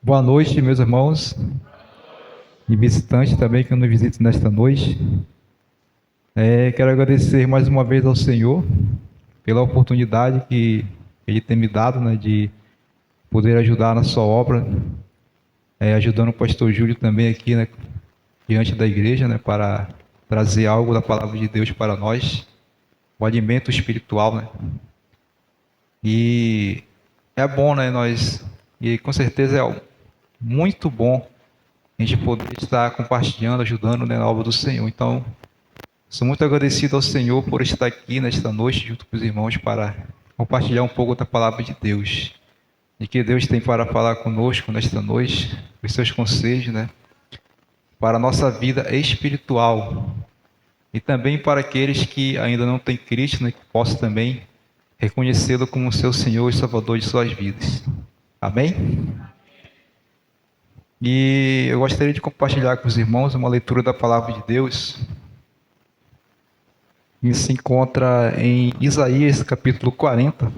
Boa noite, meus irmãos e visitantes também que nos visitam nesta noite. Quero agradecer mais uma vez ao Senhor pela oportunidade que Ele tem me dado, né, de poder ajudar na sua obra, ajudando o pastor Júlio também aqui, né, diante da igreja, né, para trazer algo da palavra de Deus para nós, o alimento espiritual, né. E é bom, né, e com certeza é muito bom a gente poder estar compartilhando, ajudando, né, na obra do Senhor. Então, sou muito agradecido ao Senhor por estar aqui nesta noite junto com os irmãos para compartilhar um pouco da palavra de Deus. E que Deus tem para falar conosco nesta noite, os seus conselhos, né, para a nossa vida espiritual. E também para aqueles que ainda não têm Cristo, né, que possam também reconhecê-lo como seu Senhor e Salvador de suas vidas. Amém? E eu gostaria de compartilhar com os irmãos uma leitura da palavra de Deus que se encontra em Isaías capítulo 40.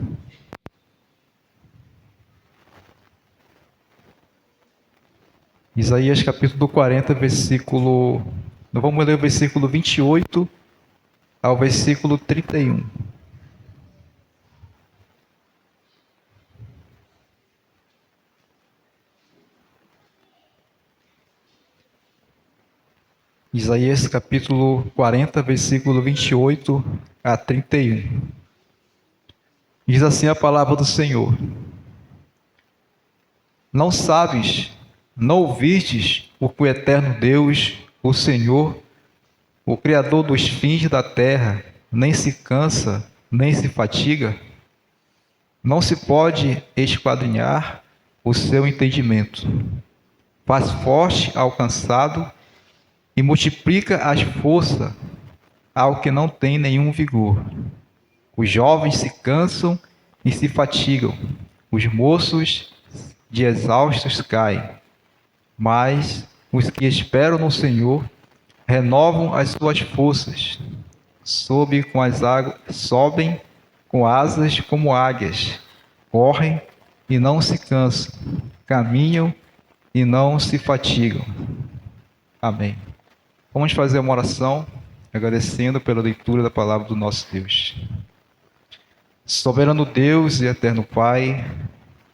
Isaías capítulo 40, versículo... Nós vamos ler o versículo 28 ao versículo 31. Isaías capítulo 40, versículo 28 a 31. Diz assim a palavra do Senhor: Não sabes, não ouvistes o que o eterno Deus, o Senhor, o Criador dos fins da terra, nem se cansa, nem se fatiga? Não se pode esquadrinhar o seu entendimento. Faz forte ao cansado e multiplica as forças ao que não tem nenhum vigor. Os jovens se cansam e se fatigam, os moços de exaustos caem, mas os que esperam no Senhor renovam as suas forças, sobem com asas como águias, correm e não se cansam, caminham e não se fatigam. Amém. Vamos fazer uma oração, agradecendo pela leitura da palavra do nosso Deus. Soberano Deus e eterno Pai,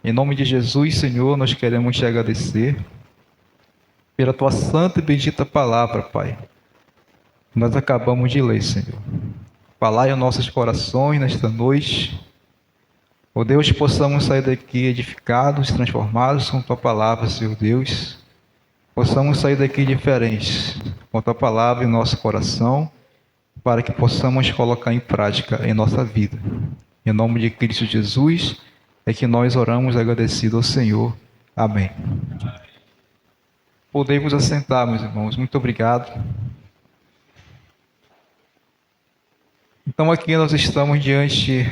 em nome de Jesus, Senhor, nós queremos te agradecer pela tua santa e bendita palavra, Pai. Nós acabamos de ler, Senhor. Falai aos nossos corações nesta noite. Ó Deus, que possamos sair daqui edificados, transformados com tua palavra, Senhor Deus. Possamos sair daqui diferentes com a tua palavra em nosso coração, para que possamos colocar em prática em nossa vida. Em nome de Cristo Jesus, é que nós oramos agradecido ao Senhor. Amém. Podemos assentar, meus irmãos. Muito obrigado. Então aqui nós estamos diante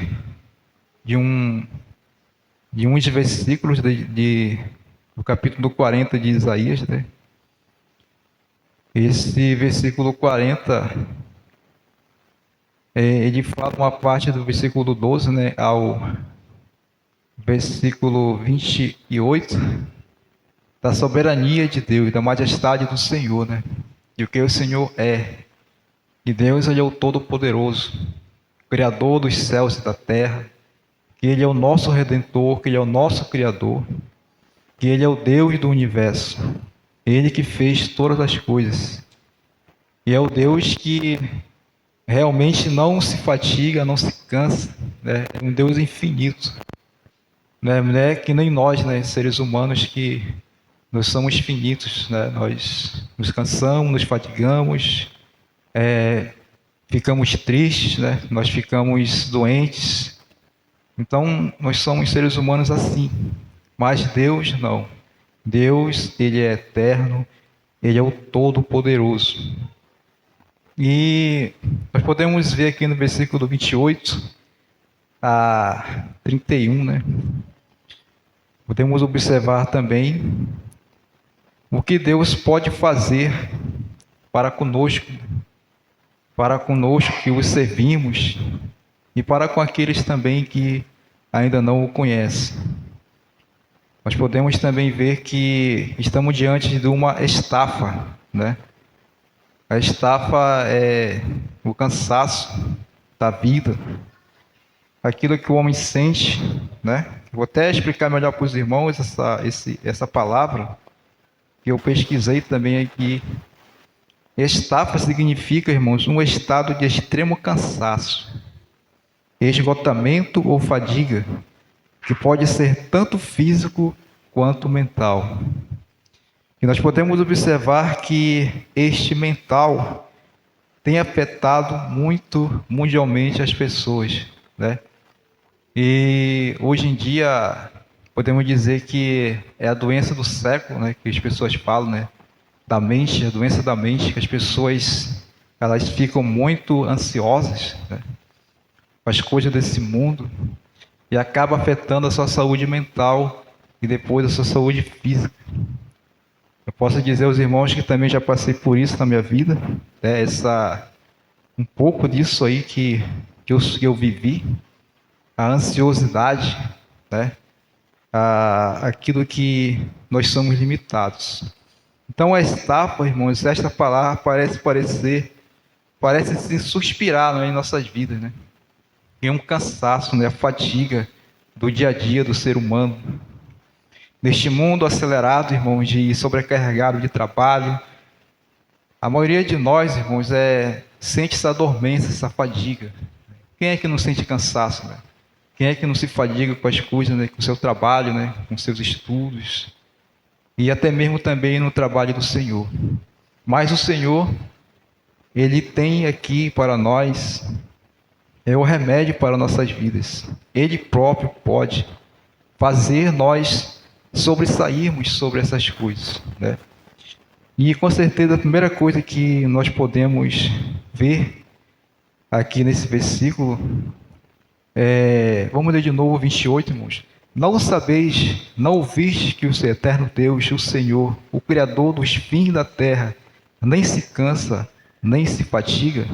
de uns versículos do capítulo 40 de Isaías, né? Esse versículo 40, ele fala uma parte do versículo 12, né, ao versículo 28, da soberania de Deus, da majestade do Senhor, né? E o que o Senhor é. E Deus, Ele é o Todo-Poderoso, Criador dos céus e da terra, que Ele é o nosso Redentor, que Ele é o nosso Criador, que Ele é o Deus do universo, Ele que fez todas as coisas. E é o Deus que realmente não se fatiga, não se cansa, né? É um Deus infinito, né? Não é que nem nós, né, seres humanos, que nós somos finitos, né? Nós nos cansamos, nos fatigamos, ficamos tristes, né? Nós ficamos doentes. Então, nós somos seres humanos assim. Mas Deus não. Deus, Ele é eterno, Ele é o Todo-Poderoso. E nós podemos ver aqui no versículo 28 a 31, né? Podemos observar também o que Deus pode fazer para conosco que o servimos e para com aqueles também que ainda não o conhecem. nós podemos também ver que estamos diante de uma estafa, né? A estafa é o cansaço da vida, aquilo que o homem sente, né? Vou até explicar melhor para os irmãos essa palavra que eu pesquisei também aqui. Estafa significa, irmãos, um estado de extremo cansaço, esgotamento ou fadiga, que pode ser tanto físico quanto mental. E nós podemos observar que este mental tem afetado muito mundialmente as pessoas, né? E hoje em dia podemos dizer que é a doença do século, né? Que as pessoas falam, né? Da mente, a doença da mente, que as pessoas elas ficam muito ansiosas, né? Com as coisas desse mundo e acaba afetando a sua saúde mental e depois a sua saúde física. Eu posso dizer aos irmãos que também já passei por isso na minha vida, né? Um pouco disso aí que eu vivi, a ansiosidade, né? Aquilo que nós somos limitados. Então a estafa, irmãos, esta palavra parece se suspirar, né, em nossas vidas, né? É um cansaço, né? A fadiga do dia a dia do ser humano. Neste mundo acelerado, irmãos, de sobrecarregado de trabalho, a maioria de nós, irmãos, sente essa dormência, essa fadiga. Quem é que não sente cansaço, né? Quem é que não se fadiga com as coisas, né? Com o seu trabalho, né? Com seus estudos e até mesmo também no trabalho do Senhor. Mas o Senhor, Ele tem aqui para nós o remédio para nossas vidas. Ele próprio pode fazer nós sobressairmos sobre essas coisas, né? E com certeza a primeira coisa que nós podemos ver aqui nesse versículo vamos ler de novo o 28, irmãos. Não sabeis, não ouvistes que o eterno Deus, o Senhor, o Criador dos fins da terra, nem se cansa, nem se fatiga?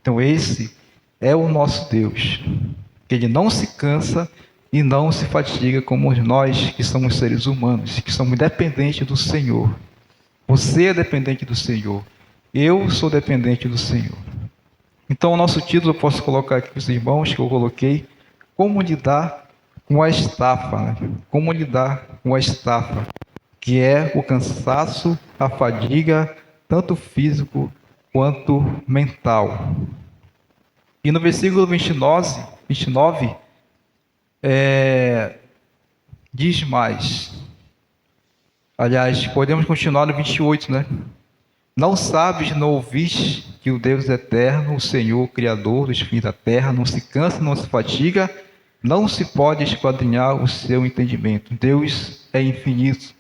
Então esse é o nosso Deus, que Ele não se cansa e não se fatiga como nós que somos seres humanos, que somos dependentes do Senhor. Você é dependente do Senhor, eu sou dependente do Senhor. Então o nosso título eu posso colocar aqui para os irmãos, que eu coloquei, como lidar com a estafa, né? Como lidar com a estafa, que é o cansaço, a fadiga, tanto físico quanto mental. E no versículo 29 diz mais. Aliás, podemos continuar no 28, né? Não sabes, não ouviste que o Deus eterno, o Senhor, o Criador dos fins da terra, não se cansa, não se fatiga, não se pode esquadrinhar o seu entendimento. Deus é infinito,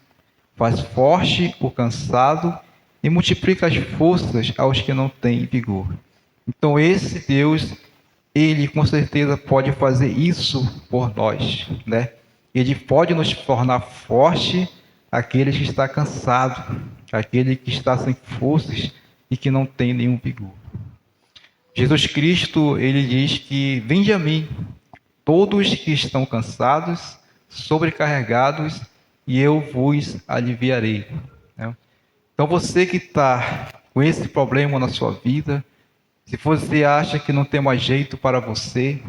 faz forte o cansado e multiplica as forças aos que não têm vigor. Então esse Deus, Ele com certeza pode fazer isso por nós, né? Ele pode nos tornar forte aquele que está cansado, aquele que está sem forças e que não tem nenhum vigor. Jesus Cristo, Ele diz que vinde a mim, todos que estão cansados, sobrecarregados, e eu vos aliviarei. Então você que está com esse problema na sua vida, se você acha que não tem mais jeito para você,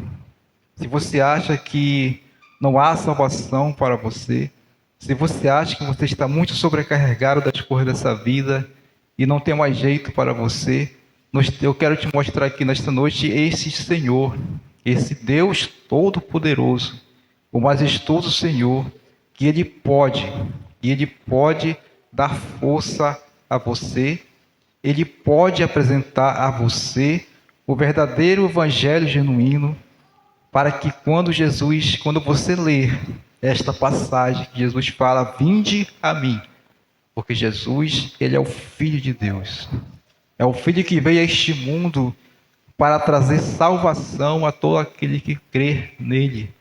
se você acha que não há salvação para você, se você acha que você está muito sobrecarregado das coisas dessa vida e não tem mais jeito para você, eu quero te mostrar aqui nesta noite esse Senhor, esse Deus Todo-Poderoso, o majestoso Senhor, que Ele pode dar força a você, Ele pode apresentar a você o verdadeiro evangelho genuíno, para que quando você ler esta passagem, que Jesus fala, vinde a mim, porque Jesus, Ele é o Filho de Deus, é o Filho que veio a este mundo para trazer salvação a todo aquele que crê nele,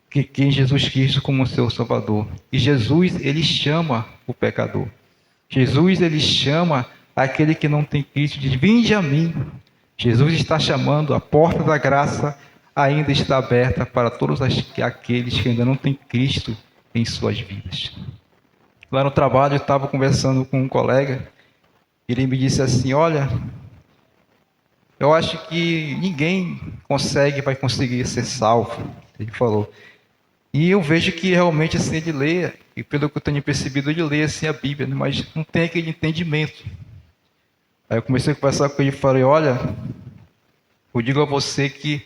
que crê em Jesus Cristo como seu Salvador. E Jesus, Ele chama o pecador. Jesus, Ele chama aquele que não tem Cristo, diz, vinde a mim. Jesus está chamando, a porta da graça ainda está aberta para todos aqueles que ainda não têm Cristo em suas vidas. Lá no trabalho eu estava conversando com um colega, ele me disse assim, olha, eu acho que ninguém vai conseguir ser salvo, ele falou. E eu vejo que realmente assim ele lê, e pelo que eu tenho percebido, ele lê assim a Bíblia, né, mas não tem aquele entendimento. Aí eu comecei a conversar com ele e falei, olha, eu digo a você que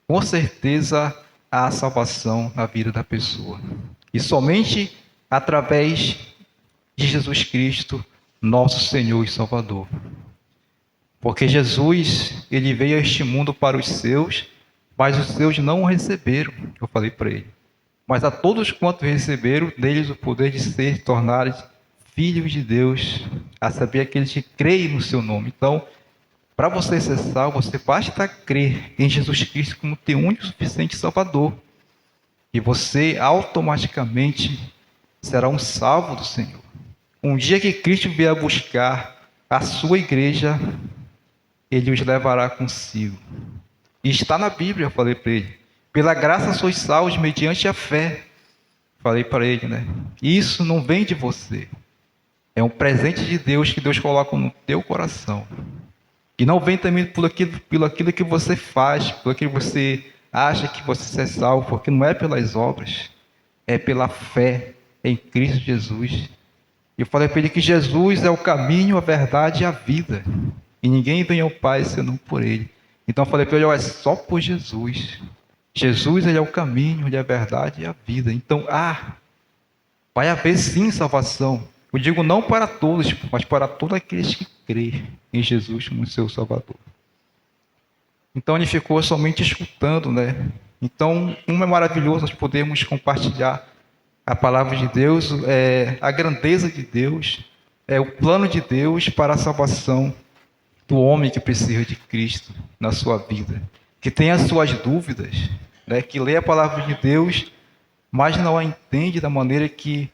com certeza há salvação na vida da pessoa. E somente através de Jesus Cristo, nosso Senhor e Salvador. Porque Jesus, ele veio a este mundo para os seus, mas os seus não o receberam, eu falei para ele. Mas a todos quantos receberam, deles o poder de ser tornados filhos de Deus, a saber aqueles que creem no seu nome. Então, para você ser salvo, você basta crer em Jesus Cristo como teu único e suficiente Salvador. E você automaticamente será um salvo do Senhor. Um dia que Cristo vier buscar a sua igreja, ele os levará consigo. E está na Bíblia, eu falei para ele. Pela graça sois salvos mediante a fé. Falei para ele, né? Isso não vem de você. É um presente de Deus que Deus coloca no teu coração. E não vem também pelo aquilo que você faz, pelo aquilo que você acha que você é salvo, porque não é pelas obras, é pela fé em Cristo Jesus. E eu falei para ele que Jesus é o caminho, a verdade e a vida. E ninguém vem ao Pai senão por Ele. Então eu falei para ele, é só por Jesus. Jesus, Ele é o caminho, Ele é a verdade e a vida. Então, vai haver sim salvação. Eu digo não para todos, mas para todos aqueles que creem em Jesus como seu Salvador. Então ele ficou somente escutando, né? Então, como é maravilhoso nós podermos compartilhar a palavra de Deus, a grandeza de Deus, o plano de Deus para a salvação do homem que precisa de Cristo na sua vida, que tem as suas dúvidas, né? Que lê a palavra de Deus, mas não a entende da maneira que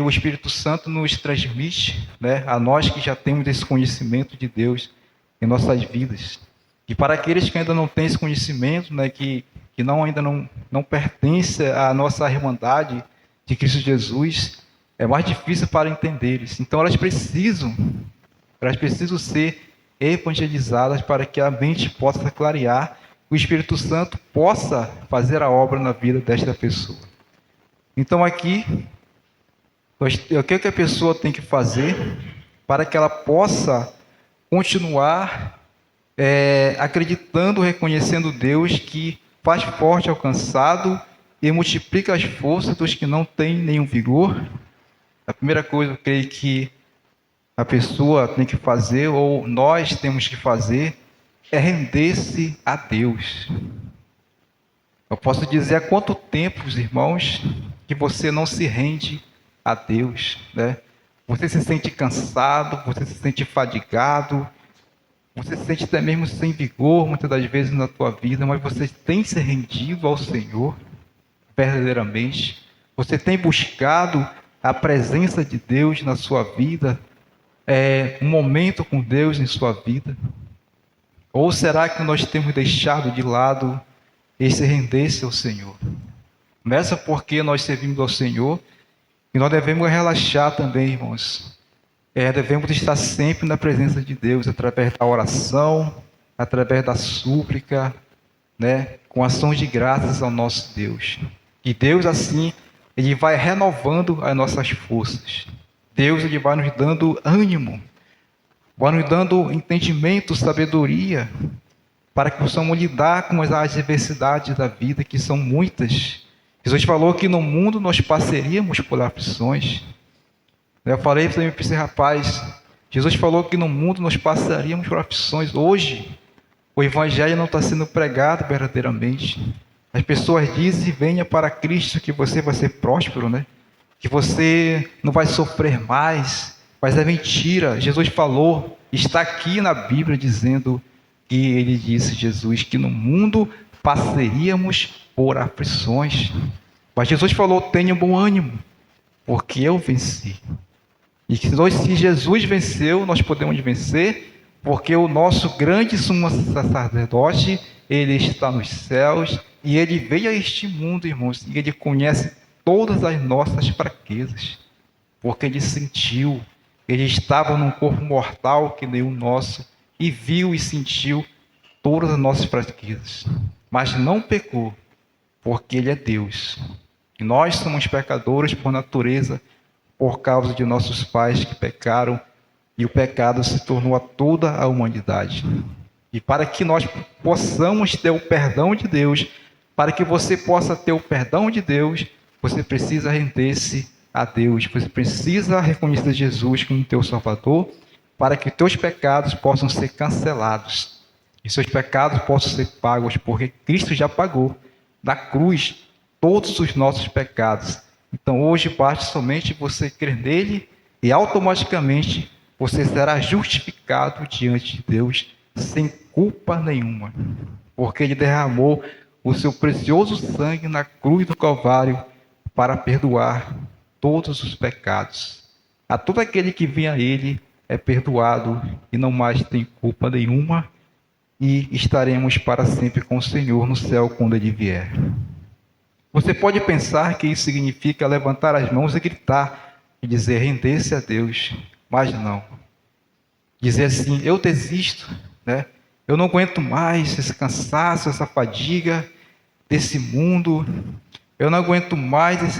o Espírito Santo nos transmite, né? A nós que já temos esse conhecimento de Deus em nossas vidas. E para aqueles que ainda não têm esse conhecimento, né? Que ainda não pertence à nossa irmandade de Cristo Jesus, é mais difícil para entender isso. Então elas precisam ser evangelizadas para que a mente possa clarear, o Espírito Santo possa fazer a obra na vida desta pessoa. Então aqui, o que a pessoa tem que fazer para que ela possa continuar acreditando, reconhecendo Deus que faz forte ao cansado e multiplica as forças dos que não têm nenhum vigor? A primeira coisa, eu creio que a pessoa tem que fazer, ou nós temos que fazer, é render-se a Deus. Eu posso dizer há quanto tempo, irmãos, que você não se rende a Deus, né? Você se sente cansado, você se sente fadigado, você se sente até mesmo sem vigor, muitas das vezes na tua vida, mas você tem se rendido ao Senhor verdadeiramente? Você tem buscado a presença de Deus na sua vida? Um momento com Deus em sua vida? Ou será que nós temos deixado de lado esse render-se ao Senhor? Começa porque nós servimos ao Senhor e nós devemos relaxar também, irmãos. Devemos estar sempre na presença de Deus, através da oração, através da súplica, né? Com ações de graças ao nosso Deus. E Deus, assim, Ele vai renovando as nossas forças. Deus, Ele vai nos dando ânimo, vai nos dando entendimento, sabedoria, para que possamos lidar com as adversidades da vida, que são muitas. Jesus falou que no mundo nós passaríamos por aflições. Eu falei para esse rapaz, Jesus falou que no mundo nós passaríamos por aflições. Hoje, o Evangelho não está sendo pregado verdadeiramente. As pessoas dizem, venha para Cristo que você vai ser próspero, né? Que você não vai sofrer mais, mas é mentira. Jesus falou, está aqui na Bíblia dizendo que Ele disse, Jesus, que no mundo passaríamos por aflições. Mas Jesus falou, tenha bom ânimo, porque eu venci. E que se Jesus venceu, nós podemos vencer, porque o nosso grande sumo sacerdote, Ele está nos céus, e Ele veio a este mundo, irmãos, e Ele conhece todas as nossas fraquezas, porque ele sentiu, ele estava num corpo mortal que nem o nosso, e viu e sentiu todas as nossas fraquezas, mas não pecou, porque ele é Deus. E nós somos pecadores por natureza, por causa de nossos pais que pecaram, e o pecado se tornou a toda a humanidade. E para que nós possamos ter o perdão de Deus, para que você possa ter o perdão de Deus, você precisa render-se a Deus, você precisa reconhecer Jesus como teu Salvador, para que teus pecados possam ser cancelados, e seus pecados possam ser pagos, porque Cristo já pagou na cruz todos os nossos pecados. Então hoje basta somente você crer nele e automaticamente você será justificado diante de Deus sem culpa nenhuma, porque ele derramou o seu precioso sangue na cruz do Calvário para perdoar todos os pecados. A todo aquele que vem a ele é perdoado e não mais tem culpa nenhuma, e estaremos para sempre com o Senhor no céu quando ele vier. Você pode pensar que isso significa levantar as mãos e gritar e dizer render-se a Deus, mas não. Dizer assim, eu desisto, né? Eu não aguento mais esse cansaço, essa fadiga desse mundo. Eu não aguento mais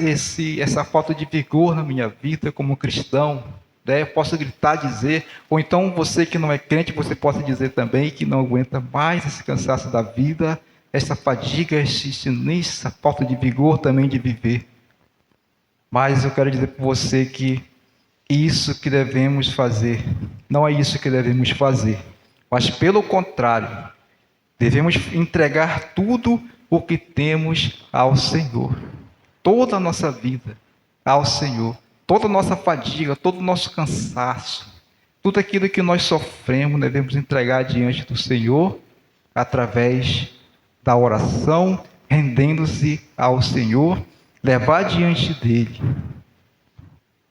essa falta de vigor na minha vida como cristão. Né? Eu posso gritar, dizer, ou então você que não é crente, você pode dizer também que não aguenta mais esse cansaço da vida, essa fadiga, essa falta de vigor também de viver. Mas eu quero dizer para você que isso que devemos fazer, não é isso que devemos fazer, mas pelo contrário, devemos entregar tudo o que temos ao Senhor, toda a nossa vida ao Senhor, toda a nossa fadiga, todo o nosso cansaço, tudo aquilo que nós sofremos, devemos entregar diante do Senhor, através da oração, rendendo-se ao Senhor, levar diante dele,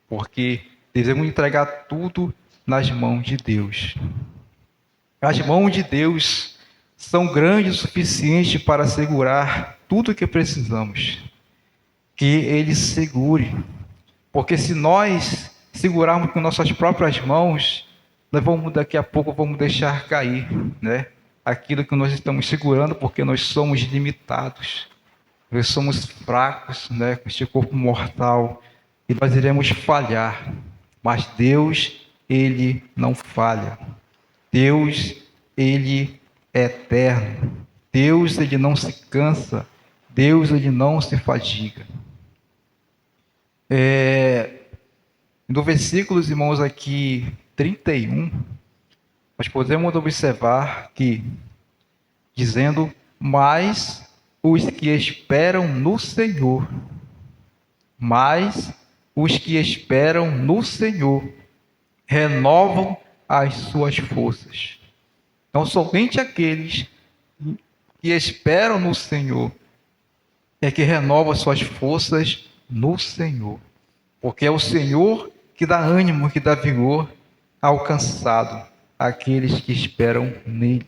porque devemos entregar tudo nas mãos de Deus. As mãos de Deus são grandes o suficiente para segurar tudo o que precisamos. Que Ele segure. Porque se nós segurarmos com nossas próprias mãos, daqui a pouco vamos deixar cair, né? Aquilo que nós estamos segurando, porque nós somos limitados. Nós somos fracos, né? Com este corpo mortal. E nós iremos falhar. Mas Deus, Ele não falha. Deus, Ele é eterno. Deus, Ele não se cansa. Deus, Ele não se fadiga. No versículo, irmãos, aqui 31, nós podemos observar que, dizendo, mas os que esperam no Senhor, renovam as suas forças. Então, somente aqueles que esperam no Senhor é que renovam as suas forças no Senhor. Porque é o Senhor que dá ânimo, que dá vigor ao cansado, àqueles que esperam nele.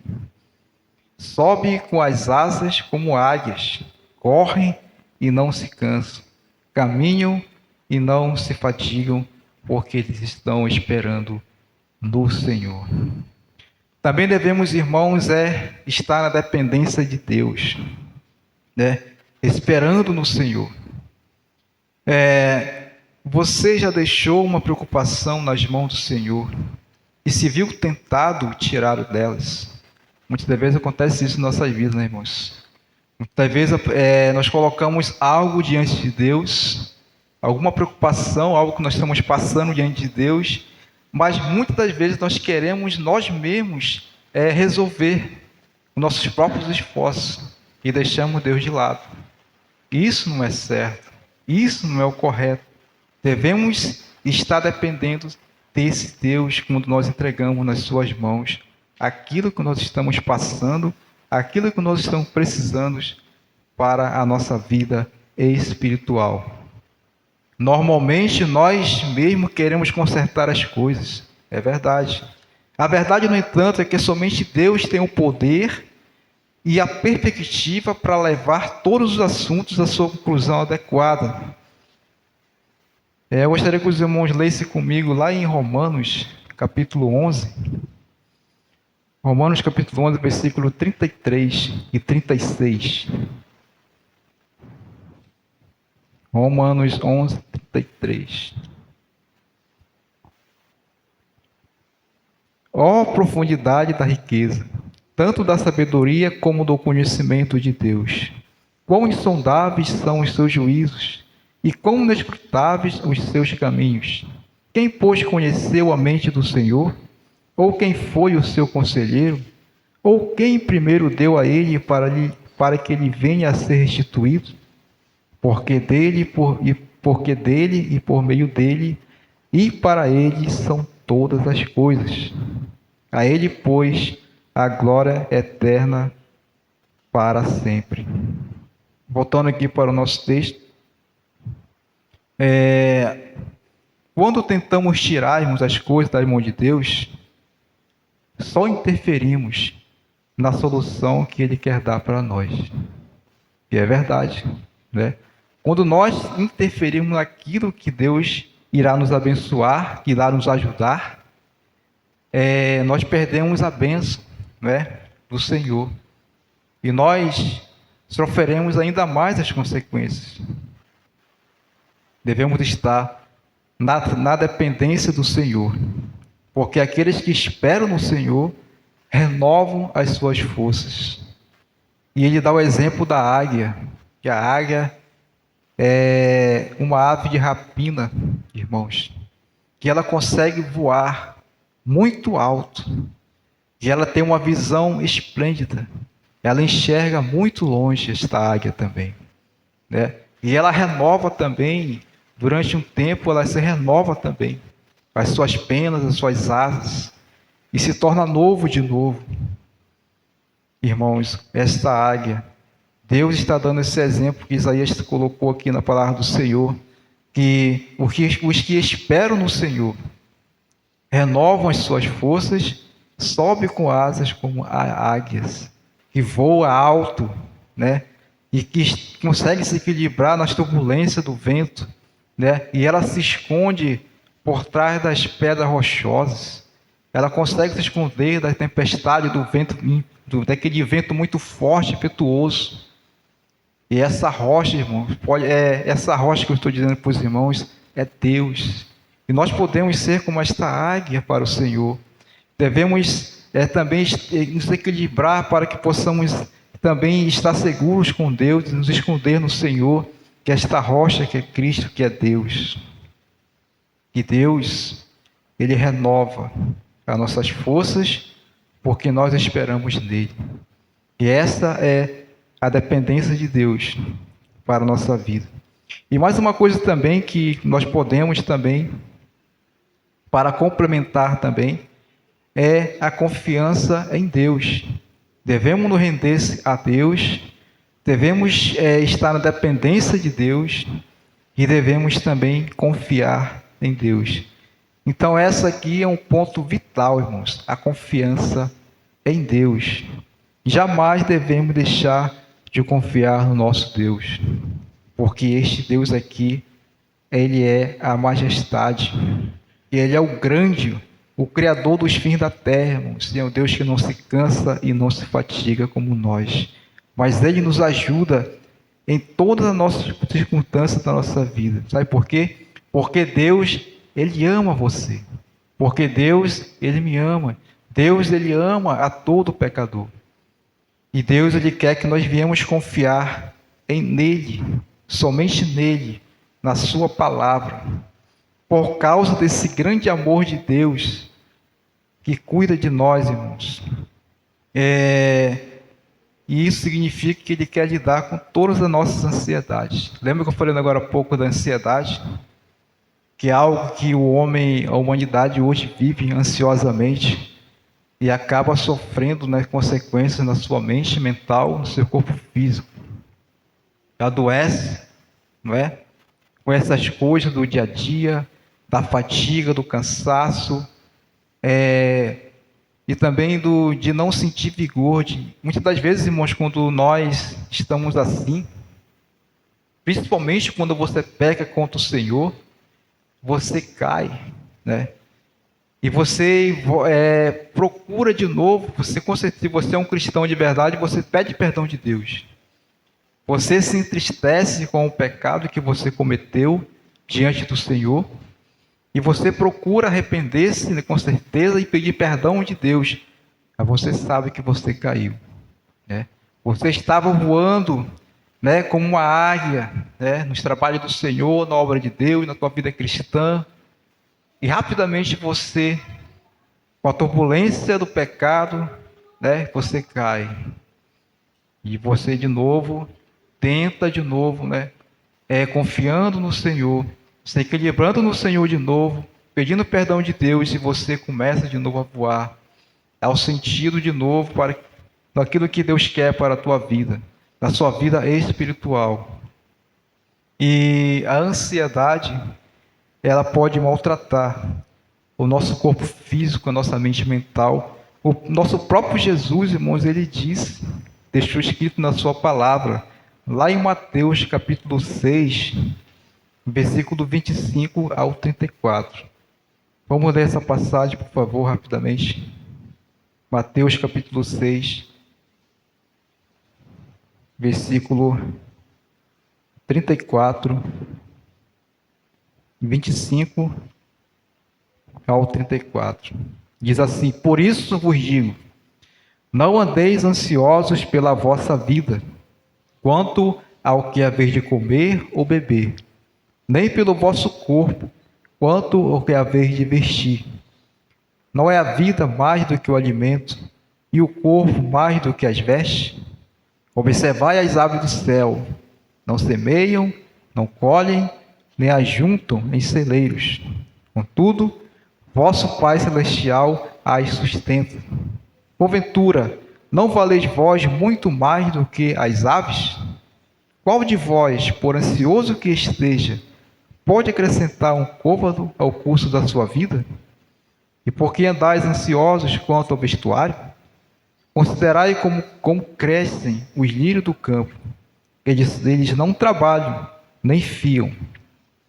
Sobe com as asas como águias, correm e não se cansam, caminham e não se fatigam, porque eles estão esperando no Senhor. Também devemos, irmãos, estar na dependência de Deus, né? Esperando no Senhor. Você já deixou uma preocupação nas mãos do Senhor e se viu tentado tirar delas? Muitas vezes acontece isso em nossas vidas, né, irmãos? Muitas vezes nós colocamos algo diante de Deus, alguma preocupação, algo que nós estamos passando diante de Deus, mas muitas das vezes nós queremos nós mesmos resolver os nossos próprios esforços e deixamos Deus de lado. Isso não é certo, isso não é o correto. Devemos estar dependendo desse Deus quando nós entregamos nas suas mãos aquilo que nós estamos passando, aquilo que nós estamos precisando para a nossa vida espiritual. Normalmente nós mesmos queremos consertar as coisas, é verdade. A verdade, no entanto, é que somente Deus tem o poder e a perspectiva para levar todos os assuntos à sua conclusão adequada. Eu gostaria que os irmãos lessem comigo lá em Romanos, capítulo 11. Romanos, capítulo 11, versículo 33 e 36. Romanos 11, 33. Ó profundidade da riqueza, tanto da sabedoria como do conhecimento de Deus. Quão insondáveis são os seus juízos, e quão inescrutáveis os seus caminhos. Quem, pois, conheceu a mente do Senhor? Ou quem foi o seu conselheiro? Ou quem primeiro deu a ele para que ele venha a ser restituído? Porque dele e por meio dele e para ele são todas as coisas. A ele, pois, a glória eterna para sempre. Voltando aqui para o nosso texto. Quando tentamos tirarmos as coisas das mãos de Deus, só interferimos na solução que Ele quer dar para nós. E é verdade, né? Quando nós interferimos naquilo que Deus irá nos abençoar, que irá nos ajudar, nós perdemos a bênção, né, do Senhor. E nós sofreremos ainda mais as consequências. Devemos estar na dependência do Senhor, porque aqueles que esperam no Senhor renovam as suas forças. E ele dá o exemplo da águia, que a águia é uma ave de rapina, irmãos, que ela consegue voar muito alto, e ela tem uma visão esplêndida, ela enxerga muito longe, esta águia também, né? E ela renova também, durante um tempo ela se renova também, as suas penas, as suas asas, e se torna novo de novo. Irmãos, esta águia, Deus está dando esse exemplo que Isaías colocou aqui na palavra do Senhor, que os que esperam no Senhor renovam as suas forças, sobe com asas como águias, que voa alto, né? E que consegue se equilibrar nas turbulências do vento, né? E ela se esconde por trás das pedras rochosas. Ela consegue se esconder da tempestade do vento, daquele vento muito forte, impetuoso. E essa rocha, irmãos, essa rocha que eu estou dizendo para os irmãos é Deus. E nós podemos ser como esta águia para o Senhor. Devemos também nos equilibrar para que possamos também estar seguros com Deus, nos esconder no Senhor, que é esta rocha que é Cristo, que é Deus. E Deus, Ele renova as nossas forças, porque nós esperamos nele. E essa é a dependência de Deus para a nossa vida. E mais uma coisa também que nós podemos também, para complementar também, é a confiança em Deus. Devemos nos render a Deus, devemos estar na dependência de Deus e devemos também confiar em Deus. Então essa aqui é um ponto vital, irmãos, a confiança em Deus. Jamais devemos deixar de confiar no nosso Deus, porque este Deus aqui, Ele é a majestade, Ele é o grande, o Criador dos fins da terra, irmãos. É um Deus que não se cansa e não se fatiga como nós, mas Ele nos ajuda em todas as nossas circunstâncias da nossa vida. Sabe por quê? Porque Deus, Ele ama você, porque Deus, Ele me ama. Deus, Ele ama a todo pecador. E Deus, Ele quer que nós viemos confiar nele, somente nele, na sua palavra, por causa desse grande amor de Deus, que cuida de nós, irmãos. E isso significa que Ele quer lidar com todas as nossas ansiedades. Lembra que eu falei agora há pouco da ansiedade? Que é algo que o homem, a humanidade hoje vive ansiosamente, e acaba sofrendo, né, consequências na sua mente mental, no seu corpo físico. Adoece, não é? Com essas coisas do dia a dia, da fatiga, do cansaço, e também de não sentir vigor. Muitas das vezes, irmãos, quando nós estamos assim, principalmente quando você peca contra o Senhor, você cai, né? E você procura de novo, você, se você é um cristão de verdade, você pede perdão de Deus. Você se entristece com o pecado que você cometeu diante do Senhor, e você procura arrepender-se, né, com certeza, e pedir perdão de Deus. Mas você sabe que você caiu, né? Você estava voando, né, como uma águia, né, nos trabalhos do Senhor, na obra de Deus, na tua vida cristã, e rapidamente você, com a turbulência do pecado, né, você cai. E você de novo, tenta de novo, né, confiando no Senhor, se equilibrando no Senhor de novo, pedindo perdão de Deus, e você começa de novo a voar, ao sentido de novo para aquilo que Deus quer para a tua vida, na sua vida espiritual. E a ansiedade, ela pode maltratar o nosso corpo físico, a nossa mente mental. O nosso próprio Jesus, irmãos, ele disse, deixou escrito na sua palavra, lá em Mateus capítulo 6, versículo 25 ao 34. Vamos ler essa passagem, por favor, rapidamente. Mateus capítulo 6, versículo 34, 25 ao 34. Diz assim: por isso vos digo, não andeis ansiosos pela vossa vida, quanto ao que haveis de comer ou beber, nem pelo vosso corpo, quanto ao que haveis de vestir. Não é a vida mais do que o alimento, e o corpo mais do que as vestes? Observai as aves do céu, não semeiam, não colhem, nem ajuntam em celeiros. Contudo, vosso Pai Celestial as sustenta. Porventura, não valeis vós muito mais do que as aves? Qual de vós, por ansioso que esteja, pode acrescentar um côvado ao curso da sua vida? E por que andais ansiosos quanto ao vestuário? Considerai como crescem os lírios do campo. Eles não trabalham, nem fiam.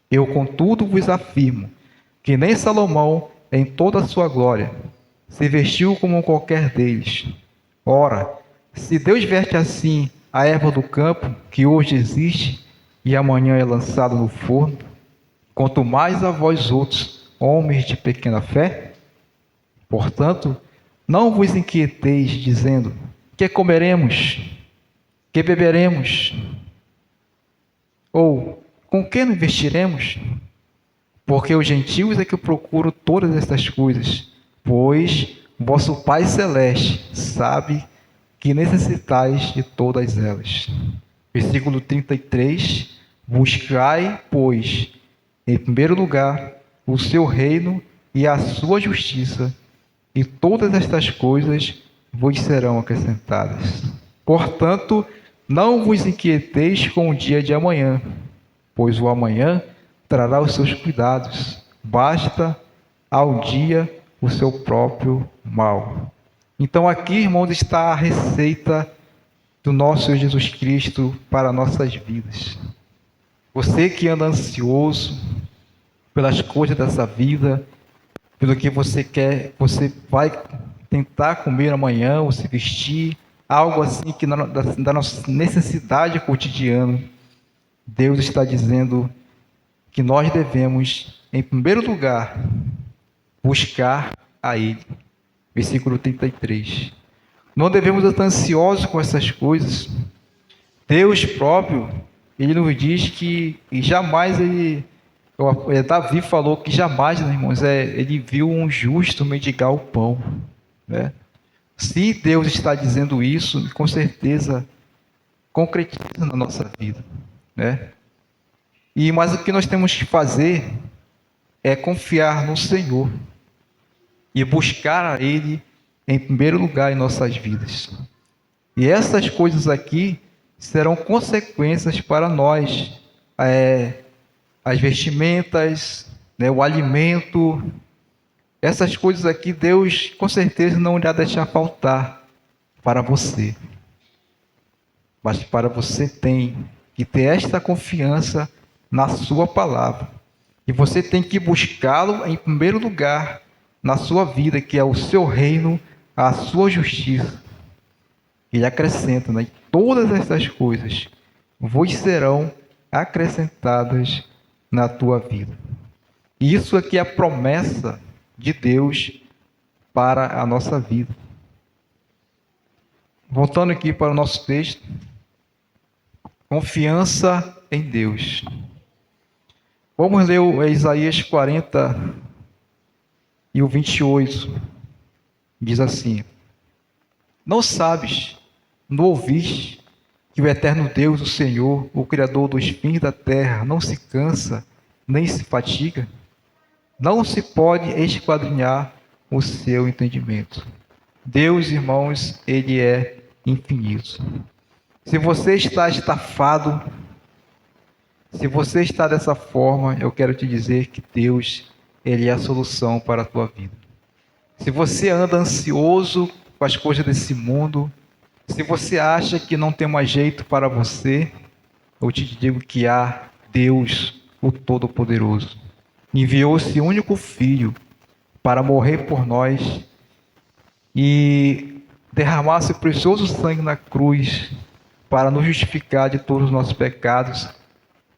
Eu, contudo, vos afirmo que nem Salomão, em toda a sua glória, se vestiu como qualquer deles. Ora, se Deus veste assim a erva do campo, que hoje existe e amanhã é lançada no forno, quanto mais a vós outros, homens de pequena fé? Portanto, não vos inquieteis, dizendo: que comeremos? Que beberemos? Ou com que nos vestiremos? Porque os gentios é que procuram todas estas coisas, pois vosso Pai Celeste sabe que necessitais de todas elas. Versículo 33. Buscai, pois, em primeiro lugar, o seu reino e a sua justiça, e todas estas coisas vos serão acrescentadas. Portanto, não vos inquieteis com o dia de amanhã, pois o amanhã trará os seus cuidados. Basta ao dia o seu próprio mal. Então aqui, irmãos, está a receita do nosso Senhor Jesus Cristo para nossas vidas. Você que anda ansioso pelas coisas dessa vida, pelo que você quer, você vai tentar comer amanhã ou se vestir, algo assim que da nossa necessidade cotidiana, Deus está dizendo que nós devemos, em primeiro lugar, buscar a Ele. Versículo 33. Não devemos estar ansiosos com essas coisas. Deus próprio, Ele nos diz que jamais Davi falou que jamais, né, irmãos, ele viu um justo mendigar o pão, né? Se Deus está dizendo isso, com certeza concretiza na nossa vida, né? Mas o que nós temos que fazer é confiar no Senhor e buscar a Ele em primeiro lugar em nossas vidas. E essas coisas aqui serão consequências para nós. As vestimentas, né, o alimento, essas coisas aqui Deus com certeza não irá deixar faltar para você. Mas para você tem que ter esta confiança na sua palavra. E você tem que buscá-lo em primeiro lugar na sua vida, que é o seu reino, a sua justiça. Ele acrescenta, né? Todas essas coisas vos serão acrescentadas na tua vida. E isso aqui é a promessa de Deus para a nossa vida. Voltando aqui para o nosso texto. Confiança em Deus. Vamos ler o Isaías 40 e o 28. Diz assim: Não sabes, não ouviste, que o eterno Deus, o Senhor, o Criador dos fins da terra, não se cansa, nem se fatiga? Não se pode esquadrinhar o seu entendimento. Deus, irmãos, Ele é infinito. Se você está estafado, se você está dessa forma, eu quero te dizer que Deus, Ele é a solução para a tua vida. Se você anda ansioso com as coisas desse mundo, se você acha que não tem mais jeito para você, eu te digo que há Deus, o Todo-Poderoso. Enviou seu único Filho para morrer por nós e derramar seu precioso sangue na cruz para nos justificar de todos os nossos pecados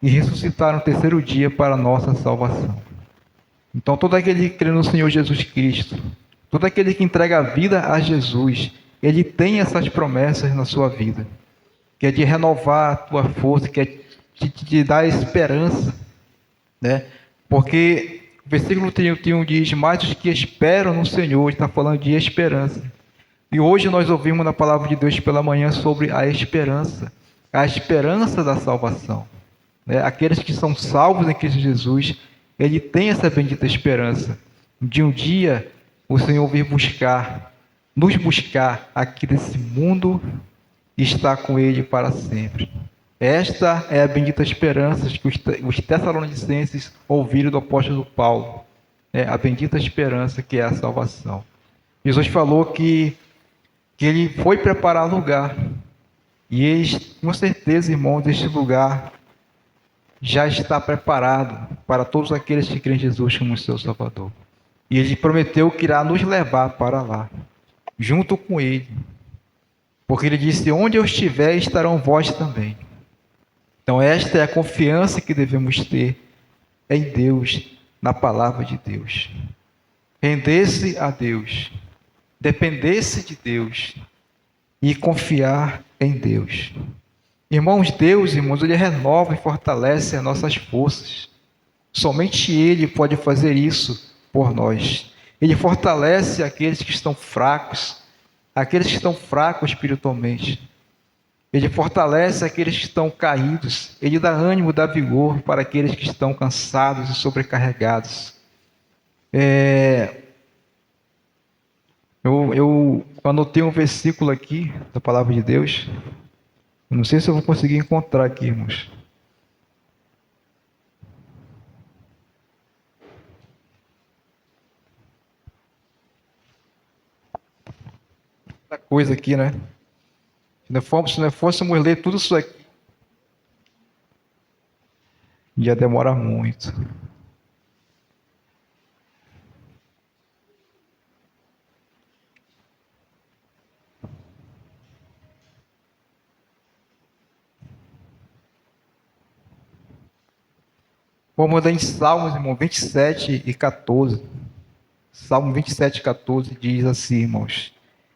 e ressuscitar no terceiro dia para a nossa salvação. Então, todo aquele que crê no Senhor Jesus Cristo, todo aquele que entrega a vida a Jesus, ele tem essas promessas na sua vida, que é de renovar a tua força, que é de te dar esperança, né? Porque o versículo 31 diz: mas os que esperam no Senhor, está falando de esperança. E hoje nós ouvimos na palavra de Deus pela manhã sobre a esperança da salvação, né? Aqueles que são salvos em Cristo Jesus, ele tem essa bendita esperança de um dia o Senhor vir nos buscar aqui desse mundo e estar com Ele para sempre. Esta é a bendita esperança que os Tessalonicenses ouviram do apóstolo Paulo, né? A bendita esperança que é a salvação. Jesus falou que Ele foi preparar lugar, e eles, com certeza, irmãos, este lugar já está preparado para todos aqueles que creem em Jesus como seu Salvador. E Ele prometeu que irá nos levar para lá, junto com Ele. Porque Ele disse: onde eu estiver, estarão vós também. Então esta é a confiança que devemos ter em Deus, na palavra de Deus. Render-se a Deus, depender-se de Deus e confiar em Deus. Irmãos, Deus, irmãos, Ele renova e fortalece as nossas forças. Somente Ele pode fazer isso por nós. Ele fortalece aqueles que estão fracos espiritualmente. Ele fortalece aqueles que estão caídos. Ele dá ânimo, dá vigor para aqueles que estão cansados e sobrecarregados. Eu anotei um versículo aqui da palavra de Deus. Eu não sei se eu vou conseguir encontrar aqui, irmãos. Muita coisa aqui, né? Se nós fôssemos ler tudo isso aqui, ia demorar muito. Vamos ler em Salmos, irmão, 27 e 14. Salmo 27 e 14 diz assim, irmãos: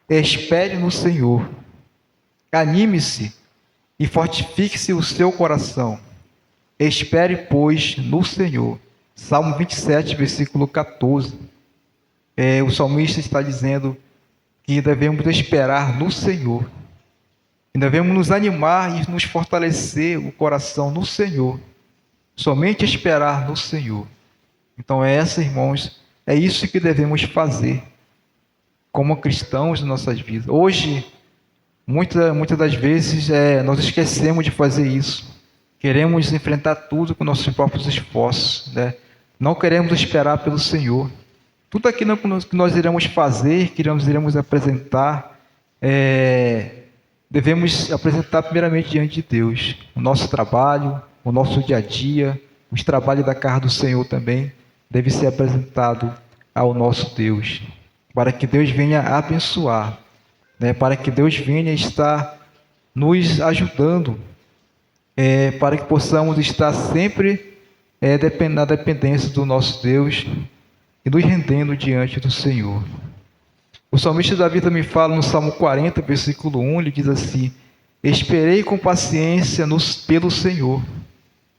espere no Senhor, anime-se e fortifique-se o seu coração. Espere, pois, no Senhor. Salmo 27, versículo 14. O salmista está dizendo que devemos esperar no Senhor. E devemos nos animar e nos fortalecer o coração no Senhor. Somente esperar no Senhor. Então, irmãos, é isso que devemos fazer como cristãos em nossas vidas. Hoje, muitas das vezes, nós esquecemos de fazer isso. Queremos enfrentar tudo com nossos próprios esforços, né? Não queremos esperar pelo Senhor. Tudo aquilo que nós iremos fazer, que iremos apresentar, devemos apresentar primeiramente diante de Deus. O nosso trabalho, o nosso dia a dia, os trabalhos da casa do Senhor também devem ser apresentados ao nosso Deus, para que Deus venha abençoar, né? Para que Deus venha estar nos ajudando, para que possamos estar sempre na dependência do nosso Deus e nos rendendo diante do Senhor. O salmista Davi também fala no Salmo 40, versículo 1, ele diz assim: esperei com paciência pelo Senhor.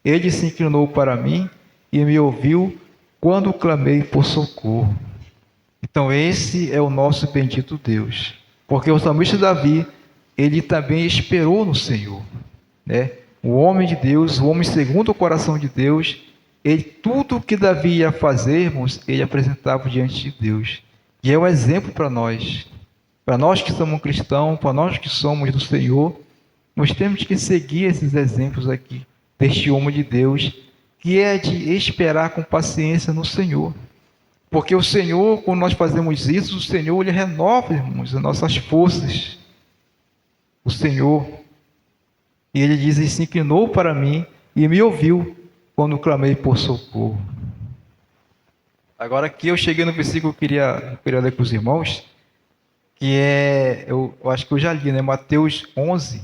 Ele se inclinou para mim e me ouviu quando clamei por socorro. Então esse é o nosso bendito Deus. Porque o salmista Davi, ele também esperou no Senhor, né? O homem de Deus, o homem segundo o coração de Deus, tudo que Davi ia fazer, irmãos, ele apresentava diante de Deus. E é um exemplo para nós que somos cristãos, para nós que somos do Senhor, nós temos que seguir esses exemplos aqui, deste homem de Deus, que é de esperar com paciência no Senhor. Porque o Senhor, quando nós fazemos isso, o Senhor, ele renova, irmãos, as nossas forças. O Senhor, e ele diz, ele se inclinou para mim e me ouviu quando clamei por socorro. Agora aqui eu cheguei no versículo que eu queria ler para os irmãos, que eu acho que eu já li, né? Mateus 11.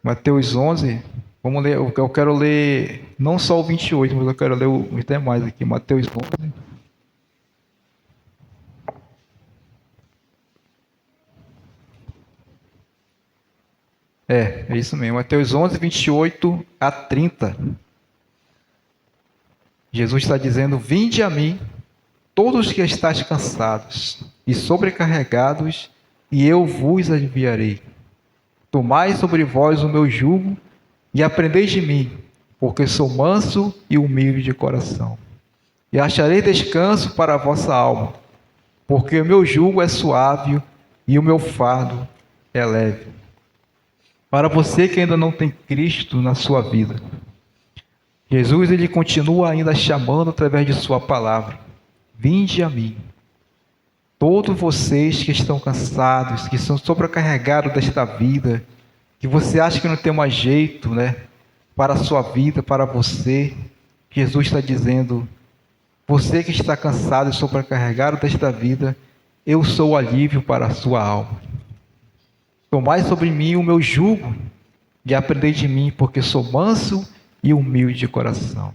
Mateus 11, vamos ler, eu quero ler não só o 28, mas eu quero ler os demais aqui. Mateus 11. É isso mesmo. Mateus 11, 28 a 30. Jesus está dizendo: vinde a mim, todos que estáis cansados e sobrecarregados, e eu vos aliviarei. Tomai sobre vós o meu jugo e aprendei de mim, porque sou manso e humilde de coração. E acharei descanso para a vossa alma, porque o meu jugo é suave e o meu fardo é leve. Para você que ainda não tem Cristo na sua vida, Jesus, ele continua ainda chamando através de sua palavra: vinde a mim, todos vocês que estão cansados, que estão sobrecarregados desta vida, que você acha que não tem mais jeito, né, para a sua vida, para você. Jesus está dizendo: você que está cansado e sobrecarregado desta vida, eu sou o alívio para a sua alma. Tomai sobre mim o meu jugo e aprendei de mim, porque sou manso e humilde de coração.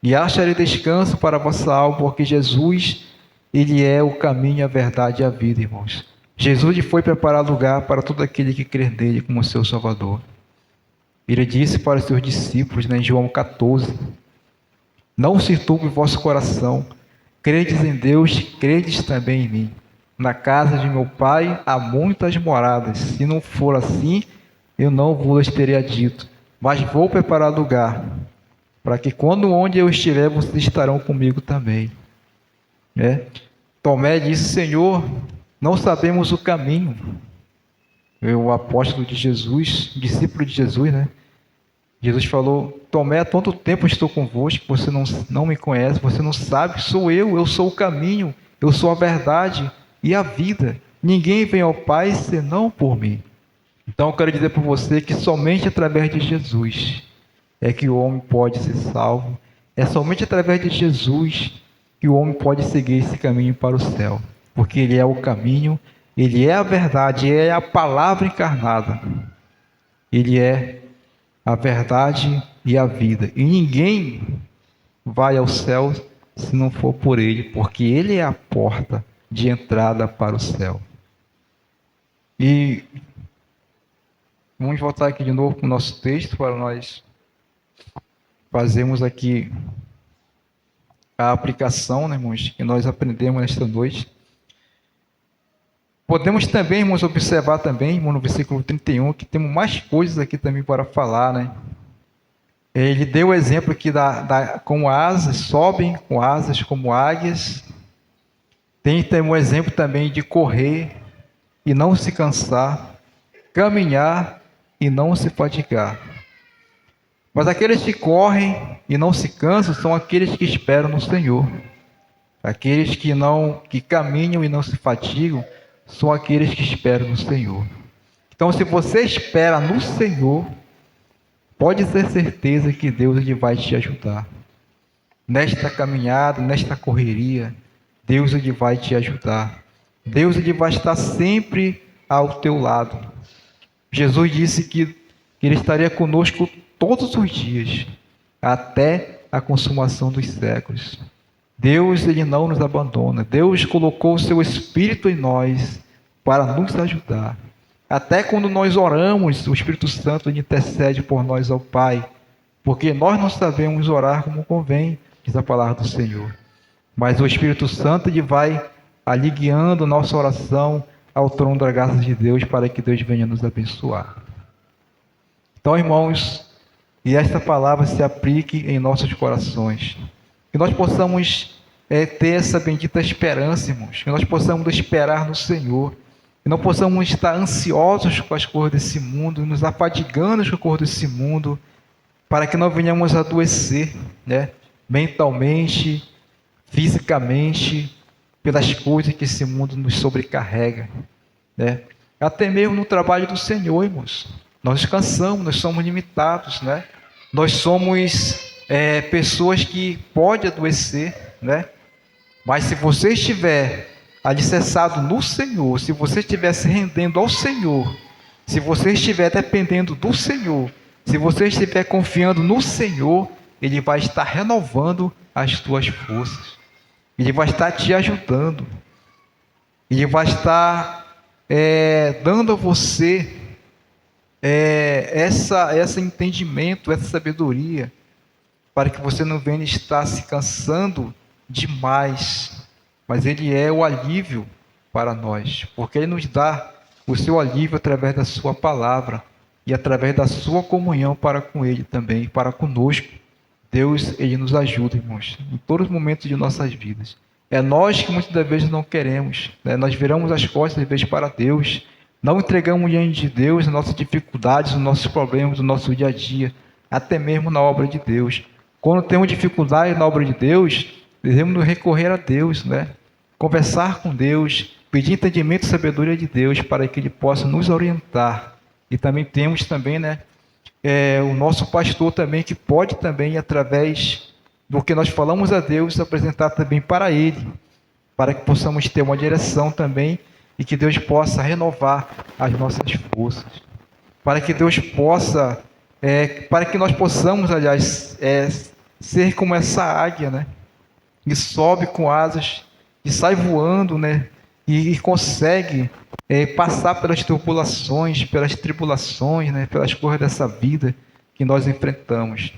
E acharei descanso para a vossa alma, porque Jesus, ele é o caminho, a verdade e a vida, irmãos. Jesus foi preparar lugar para todo aquele que crer nele como seu Salvador. Ele disse para os seus discípulos, em João 14: não se turbe o vosso coração, credes em Deus, credes também em mim. Na casa de meu Pai há muitas moradas. Se não for assim, eu não vos teria dito. Mas vou preparar lugar, para que onde eu estiver, vocês estarão comigo também. Tomé disse: Senhor, não sabemos o caminho. O apóstolo de Jesus, discípulo de Jesus, né? Jesus falou: Tomé, há tanto tempo estou convosco, você não me conhece, você não sabe que sou eu sou o caminho, eu sou a verdade e a vida. Ninguém vem ao Pai senão por mim. Então eu quero dizer para você que somente através de Jesus é que o homem pode ser salvo. É somente através de Jesus que o homem pode seguir esse caminho para o céu. Porque ele é o caminho, ele é a verdade, ele é a palavra encarnada. Ele é a verdade e a vida. E ninguém vai ao céu se não for por ele, porque ele é a porta de entrada para o céu. E vamos voltar aqui de novo para o nosso texto, para nós fazermos aqui a aplicação, né, irmãos, que nós aprendemos nesta noite. Podemos também, irmãos, observar também, irmão, no versículo 31, que temos mais coisas aqui também para falar, né? Ele deu o exemplo aqui com asas, sobem com asas como águias. Tem um exemplo também de correr e não se cansar, caminhar e não se fatigar. Mas aqueles que correm e não se cansam são aqueles que esperam no Senhor. Aqueles que caminham e não se fatigam são aqueles que esperam no Senhor. Então, se você espera no Senhor, pode ter certeza que Deus ele vai te ajudar. Nesta caminhada, nesta correria, Deus ele vai te ajudar. Deus ele vai estar sempre ao teu lado. Jesus disse que Ele estaria conosco todos os dias, até a consumação dos séculos. Deus ele não nos abandona. Deus colocou o seu Espírito em nós para nos ajudar. Até quando nós oramos, o Espírito Santo ele intercede por nós ao Pai, porque nós não sabemos orar como convém, diz a palavra do Senhor. Mas o Espírito Santo ele vai ali guiando nossa oração ao trono da graça de Deus, para que Deus venha nos abençoar. Então, irmãos, e esta palavra se aplique em nossos corações. Que nós possamos ter essa bendita esperança, irmãos. Que nós possamos esperar no Senhor. Que não possamos estar ansiosos com as coisas desse mundo, nos afadigando com as coisas desse mundo, para que não venhamos a adoecer, né? Mentalmente, fisicamente, pelas coisas que esse mundo nos sobrecarrega, né? Até mesmo no trabalho do Senhor, irmãos. Nós cansamos, nós somos limitados, né? Nós somos pessoas que podem adoecer, né? Mas se você estiver alicerçado no Senhor, se você estiver se rendendo ao Senhor, se você estiver dependendo do Senhor, se você estiver confiando no Senhor, Ele vai estar renovando as tuas forças. Ele vai estar te ajudando. Ele vai estar dando a você esse entendimento, essa sabedoria, para que você não venha estar se cansando demais. Mas Ele é o alívio para nós, porque Ele nos dá o seu alívio através da sua palavra e através da sua comunhão para com Ele também, para conosco. Deus, Ele nos ajuda, irmãos, em todos os momentos de nossas vidas. É nós que muitas das vezes não queremos, né? Nós viramos as costas às vezes para Deus, não entregamos diante de Deus as nossas dificuldades, os nossos problemas do nosso dia a dia, até mesmo na obra de Deus. Quando temos dificuldade na obra de Deus, devemos recorrer a Deus, né? Conversar com Deus, pedir entendimento e sabedoria de Deus para que Ele possa nos orientar. E também temos também, né, o nosso pastor também, que pode também, através do que nós falamos a Deus, apresentar também para Ele, para que possamos ter uma direção também e que Deus possa renovar as nossas forças, para que Deus possa, para que nós possamos, aliás, ser como essa águia, né, que sobe com asas e sai voando, né, e consegue passar pelas turbulações, pelas tribulações, né, pelas coisas dessa vida que nós enfrentamos.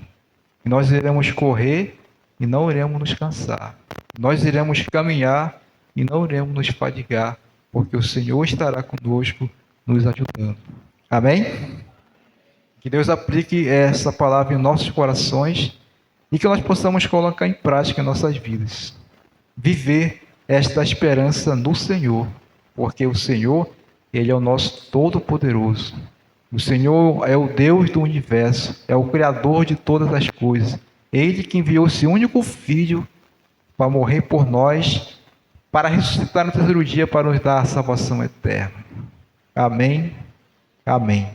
E nós iremos correr e não iremos nos cansar. Nós iremos caminhar e não iremos nos fadigar, porque o Senhor estará conosco, nos ajudando. Amém? Que Deus aplique essa palavra em nossos corações e que nós possamos colocar em prática em nossas vidas. Viver esta esperança no Senhor, porque o Senhor, Ele é o nosso Todo-Poderoso. O Senhor é o Deus do universo, é o Criador de todas as coisas. Ele que enviou seu único Filho para morrer por nós, para ressuscitar no terceiro dia, para nos dar a salvação eterna. Amém. Amém.